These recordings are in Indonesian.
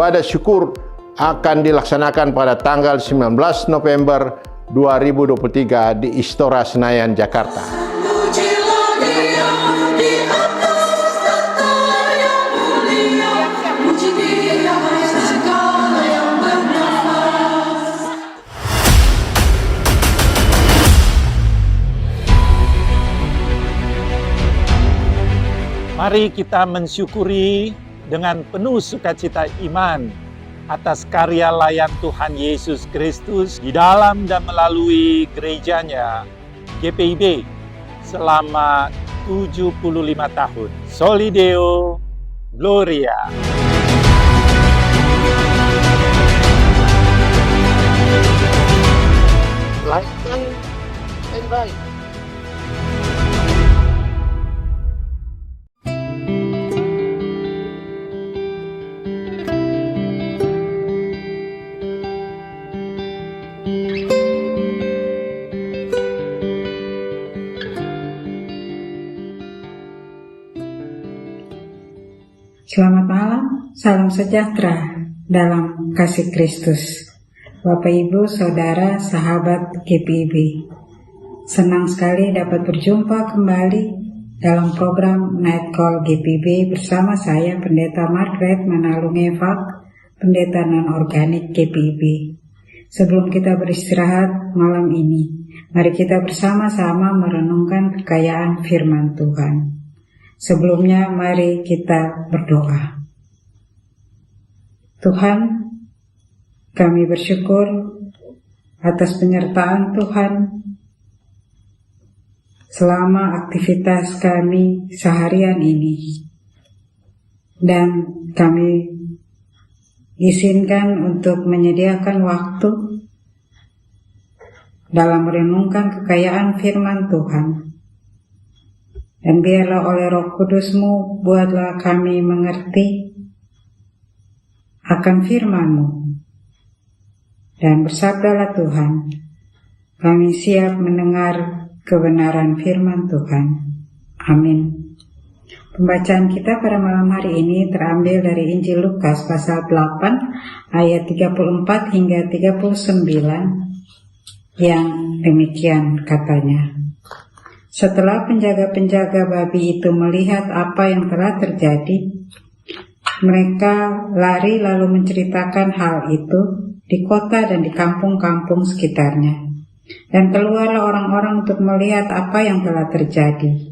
ibadah syukur akan dilaksanakan pada tanggal 19 November 2023 di Istora Senayan, Jakarta. Mari kita mensyukuri dengan penuh sukacita iman atas karya layan Tuhan Yesus Kristus di dalam dan melalui gerejanya GPIB selama 75 tahun. Soli Deo Gloria. Like and right. Selamat malam, salam sejahtera dalam kasih Kristus. Bapak, Ibu, Saudara, sahabat GPIB. Senang sekali dapat berjumpa kembali dalam program Night Call GPIB bersama saya, Pendeta Margaret Manalung Evak, Pendeta Non-Organik GPIB. Sebelum kita beristirahat malam ini, mari kita bersama-sama merenungkan kekayaan firman Tuhan. Sebelumnya mari kita berdoa. Tuhan, kami bersyukur atas penyertaan Tuhan selama aktivitas kami seharian ini. Dan kami izinkan untuk menyediakan waktu dalam merenungkan kekayaan firman Tuhan. Dan biarlah oleh Roh Kudus-Mu buatlah kami mengerti akan firman-Mu. Dan bersabdalah Tuhan, kami siap mendengar kebenaran firman Tuhan. Amin. Pembacaan kita pada malam hari ini terambil dari Injil Lukas pasal 8 ayat 34 hingga 39 yang demikian katanya. Setelah penjaga-penjaga babi itu melihat apa yang telah terjadi, mereka lari lalu menceritakan hal itu di kota dan di kampung-kampung sekitarnya. Dan keluarlah orang-orang untuk melihat apa yang telah terjadi.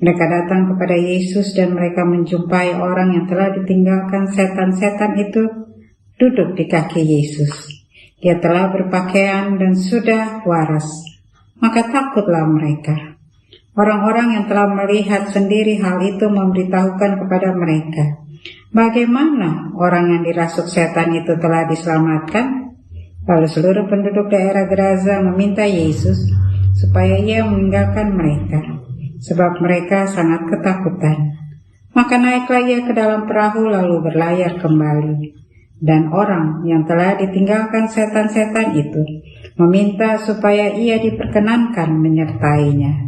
Mereka datang kepada Yesus dan mereka menjumpai orang yang telah ditinggalkan setan-setan itu duduk di kaki Yesus. Dia telah berpakaian dan sudah waras, maka takutlah mereka. Orang-orang yang telah melihat sendiri hal itu memberitahukan kepada mereka bagaimana orang yang dirasuk setan itu telah diselamatkan. Lalu seluruh penduduk daerah Gerasa meminta Yesus supaya ia meninggalkan mereka, sebab mereka sangat ketakutan. Maka naiklah ia ke dalam perahu lalu berlayar kembali. Dan orang yang telah ditinggalkan setan-setan itu meminta supaya ia diperkenankan menyertainya.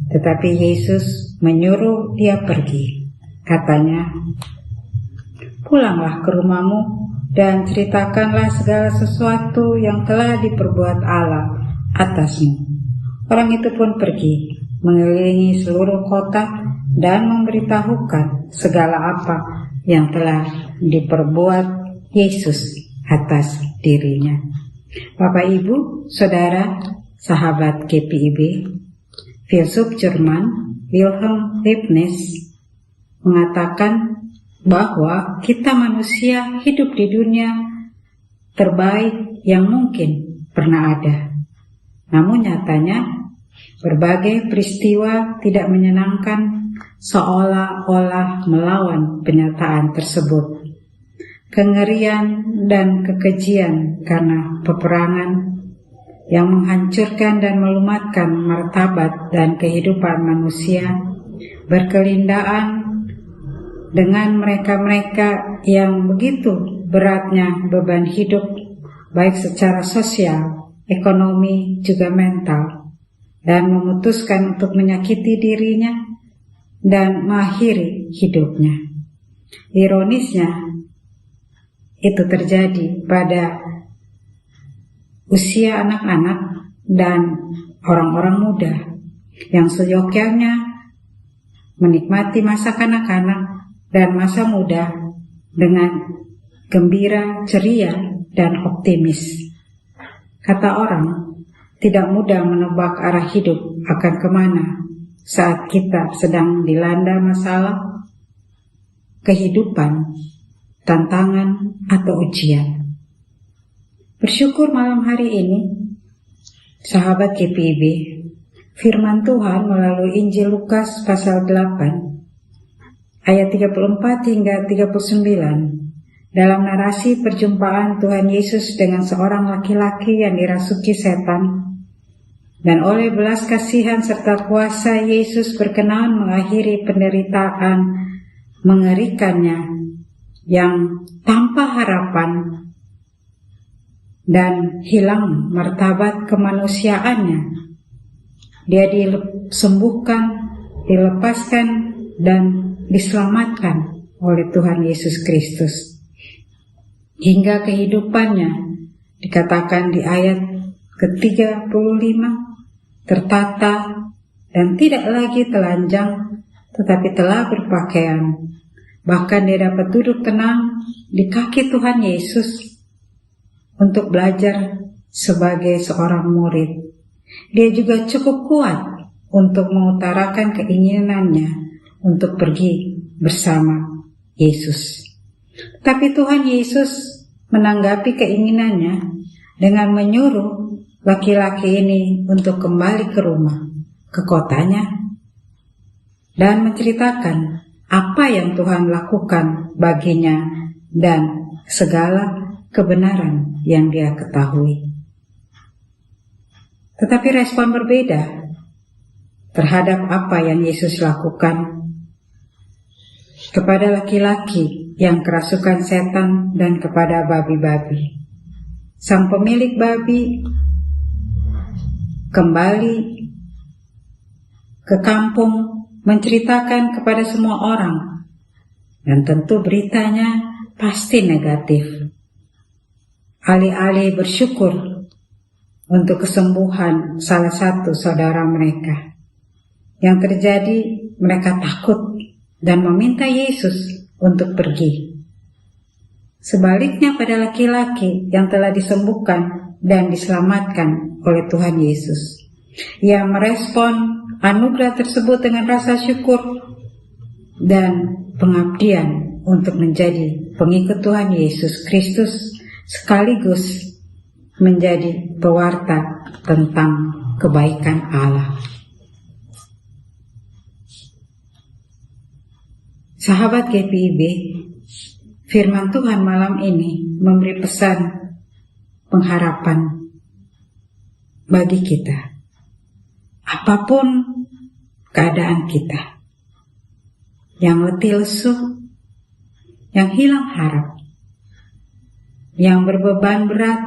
Tetapi Yesus menyuruh dia pergi. Katanya, "Pulanglah ke rumahmu dan ceritakanlah segala sesuatu yang telah diperbuat Allah atasmu." Orang itu pun pergi, mengelilingi seluruh kota dan memberitahukan segala apa yang telah diperbuat Yesus atas dirinya. Bapak, Ibu, Saudara, sahabat GPIB, filsuf Jerman Wilhelm Leibniz mengatakan bahwa kita manusia hidup di dunia terbaik yang mungkin pernah ada. Namun nyatanya berbagai peristiwa tidak menyenangkan seolah-olah melawan penyataan tersebut. Kengerian dan kekejian karena peperangan yang menghancurkan dan melumatkan martabat dan kehidupan manusia berkelindaan dengan mereka-mereka yang begitu beratnya beban hidup, baik secara sosial, ekonomi, juga mental, dan memutuskan untuk menyakiti dirinya dan mengakhiri hidupnya. Ironisnya, itu terjadi pada usia anak-anak dan orang-orang muda yang seyogyanya menikmati masa kanak-kanak dan masa muda dengan gembira, ceria, dan optimis. Kata orang, tidak mudah menebak arah hidup akan kemana saat kita sedang dilanda masalah, kehidupan, tantangan, atau ujian. Bersyukur malam hari ini, sahabat GPIB, firman Tuhan melalui Injil Lukas pasal 8, ayat 34 hingga 39, dalam narasi perjumpaan Tuhan Yesus dengan seorang laki-laki yang dirasuki setan, dan oleh belas kasihan serta kuasa Yesus berkenan mengakhiri penderitaan mengerikannya yang tanpa harapan dan hilang martabat kemanusiaannya. Dia disembuhkan, dilepaskan, dan diselamatkan oleh Tuhan Yesus Kristus. Hingga kehidupannya, dikatakan di ayat ke-35, tertata dan tidak lagi telanjang, tetapi telah berpakaian. Bahkan dia dapat duduk tenang di kaki Tuhan Yesus untuk belajar sebagai seorang murid. Dia juga cukup kuat untuk mengutarakan keinginannya untuk pergi bersama Yesus. Tapi Tuhan Yesus menanggapi keinginannya dengan menyuruh laki-laki ini untuk kembali ke rumah, ke kotanya, dan menceritakan apa yang Tuhan lakukan baginya dan segala kebenaran yang dia ketahui. Tetapi respon berbeda terhadap apa yang Yesus lakukan kepada laki-laki yang kerasukan setan dan kepada babi-babi. Sang pemilik babi kembali ke kampung menceritakan kepada semua orang, dan tentu beritanya pasti negatif. Alih-alih bersyukur untuk kesembuhan salah satu saudara mereka, yang terjadi mereka takut dan meminta Yesus untuk pergi. Sebaliknya pada laki-laki yang telah disembuhkan dan diselamatkan oleh Tuhan Yesus, ia merespon anugerah tersebut dengan rasa syukur dan pengabdian untuk menjadi pengikut Tuhan Yesus Kristus, sekaligus menjadi pewarta tentang kebaikan Allah. Sahabat GPIB, firman Tuhan malam ini memberi pesan pengharapan bagi kita. Apapun keadaan kita, yang letih lesu, yang hilang harap, yang berbeban berat,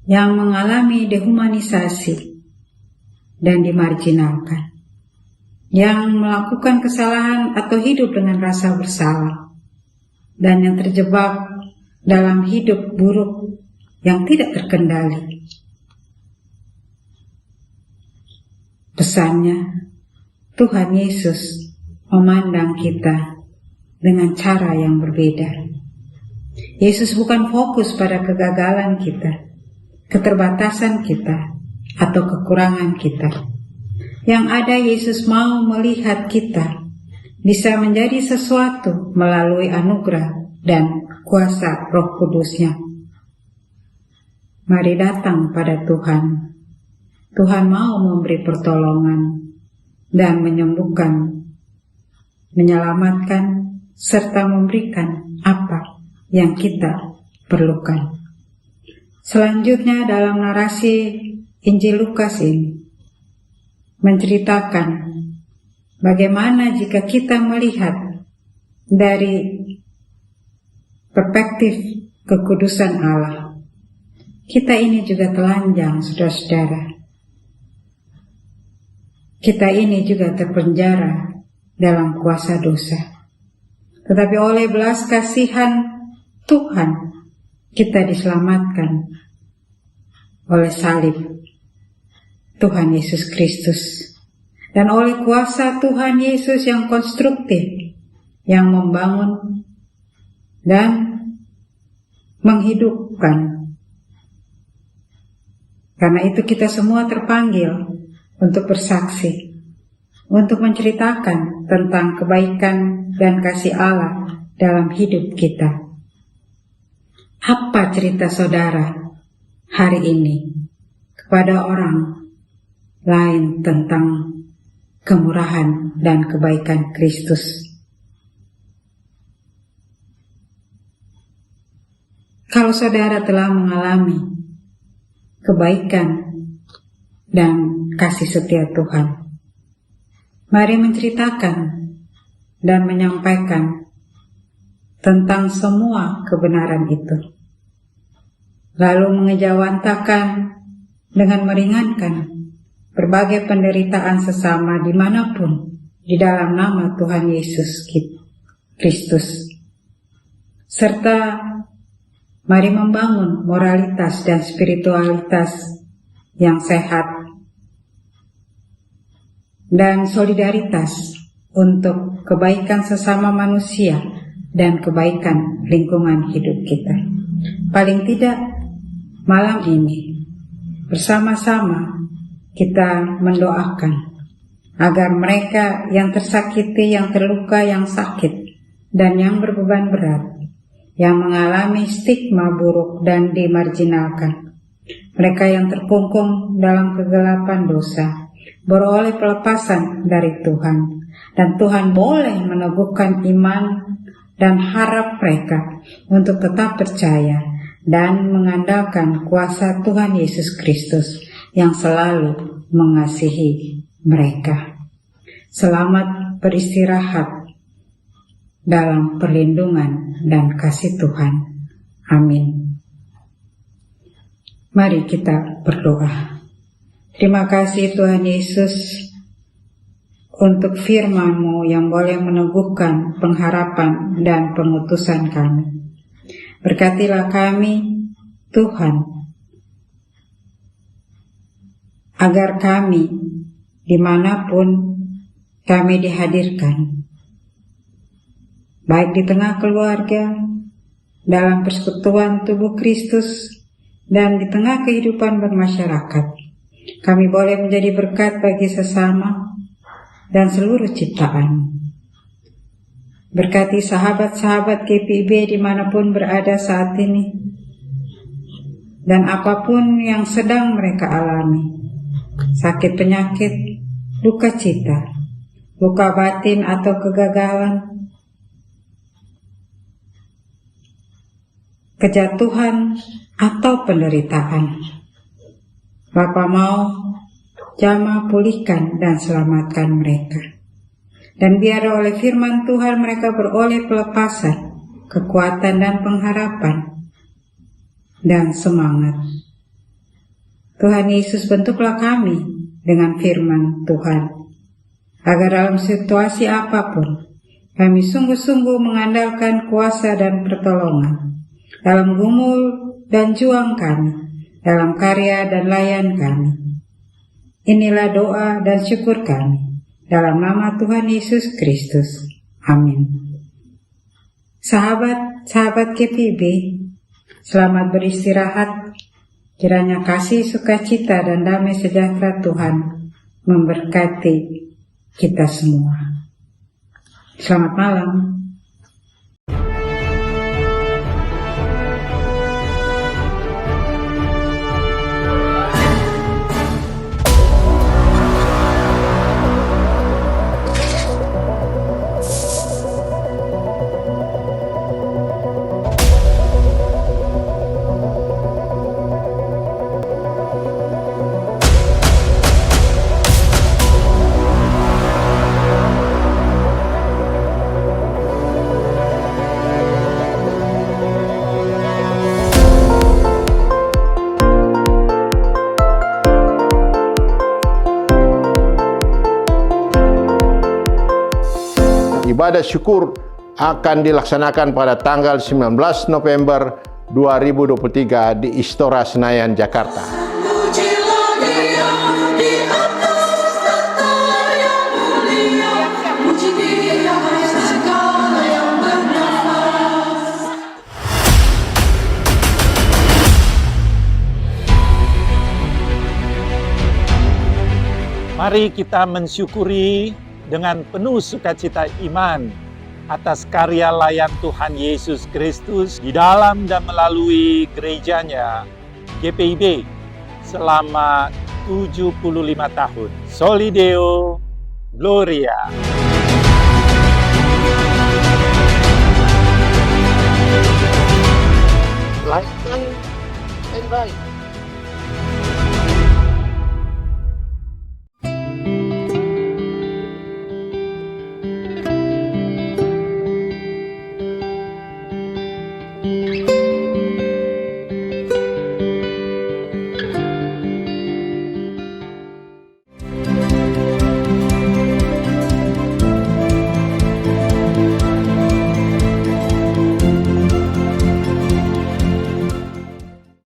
yang mengalami dehumanisasi dan dimarginalkan, yang melakukan kesalahan atau hidup dengan rasa bersalah, dan yang terjebak dalam hidup buruk yang tidak terkendali. Pesannya, Tuhan Yesus memandang kita dengan cara yang berbeda. Yesus bukan fokus pada kegagalan kita, keterbatasan kita, atau kekurangan kita. Yang ada, Yesus mau melihat kita bisa menjadi sesuatu melalui anugerah dan kuasa Roh Kudus-Nya. Mari datang pada Tuhan. Tuhan mau memberi pertolongan dan menyembuhkan, menyelamatkan, serta memberikan apa yang kita perlukan. Selanjutnya dalam narasi Injil Lukas ini menceritakan bagaimana jika kita melihat dari perspektif kekudusan Allah, kita ini juga telanjang, saudara-saudara. Kita ini juga terpenjara dalam kuasa dosa. Tetapi oleh belas kasihan Tuhan, kita diselamatkan oleh salib Tuhan Yesus Kristus. Dan oleh kuasa Tuhan Yesus yang konstruktif, yang membangun dan menghidupkan. Karena itu kita semua terpanggil untuk bersaksi, untuk menceritakan tentang kebaikan dan kasih Allah dalam hidup kita. Apa cerita saudara hari ini kepada orang lain tentang kemurahan dan kebaikan Kristus? Kalau saudara telah mengalami kebaikan dan kasih setia Tuhan, mari menceritakan dan menyampaikan tentang semua kebenaran itu, lalu mengejawantakan dengan meringankan berbagai penderitaan sesama dimanapun di dalam nama Tuhan Yesus Kristus. Serta mari membangun moralitas dan spiritualitas yang sehat dan solidaritas untuk kebaikan sesama manusia dan kebaikan lingkungan hidup kita. Paling tidak malam ini bersama-sama kita mendoakan agar mereka yang tersakiti, yang terluka, yang sakit, dan yang berbeban berat, yang mengalami stigma buruk dan dimarginalkan, mereka yang terkungkung dalam kegelapan dosa, beroleh pelepasan dari Tuhan, dan Tuhan boleh meneguhkan iman dan harap mereka untuk tetap percaya dan mengandalkan kuasa Tuhan Yesus Kristus yang selalu mengasihi mereka. Selamat beristirahat dalam perlindungan dan kasih Tuhan. Amin. Mari kita berdoa. Terima kasih Tuhan Yesus untuk firman-Mu yang boleh meneguhkan pengharapan dan pengutusan kami. Berkatilah kami, Tuhan, agar kami, dimanapun kami dihadirkan, baik di tengah keluarga, dalam persekutuan tubuh Kristus, dan di tengah kehidupan bermasyarakat, kami boleh menjadi berkat bagi sesama dan seluruh ciptaan. Berkati sahabat-sahabat GPIB dimanapun berada saat ini, dan apapun yang sedang mereka alami, sakit penyakit, duka cita, luka batin atau kegagalan, kejatuhan atau penderitaan. Bapa mau jamah pulihkan dan selamatkan mereka. Dan biar oleh firman Tuhan mereka beroleh pelepasan, kekuatan dan pengharapan, dan semangat. Tuhan Yesus, bentuklah kami dengan firman Tuhan, agar dalam situasi apapun, kami sungguh-sungguh mengandalkan kuasa dan pertolongan, dalam gumul dan juang kami, dalam karya dan layan kami. Inilah doa dan syukur kami, dalam nama Tuhan Yesus Kristus. Amin. Sahabat-sahabat GPIB, selamat beristirahat. Kiranya kasih, sukacita, dan damai sejahtera Tuhan memberkati kita semua. Selamat malam. Ibadah syukur akan dilaksanakan pada tanggal 19 November 2023 di Istora Senayan, Jakarta. Pujilah Dia di atas tahta yang mulia, puji Dia segala yang bernafas. Mari kita mensyukuri dengan penuh sukacita iman atas karya layan Tuhan Yesus Kristus di dalam dan melalui gerejanya GPIB selama 75 tahun. Soli Deo Gloria. Like and invite.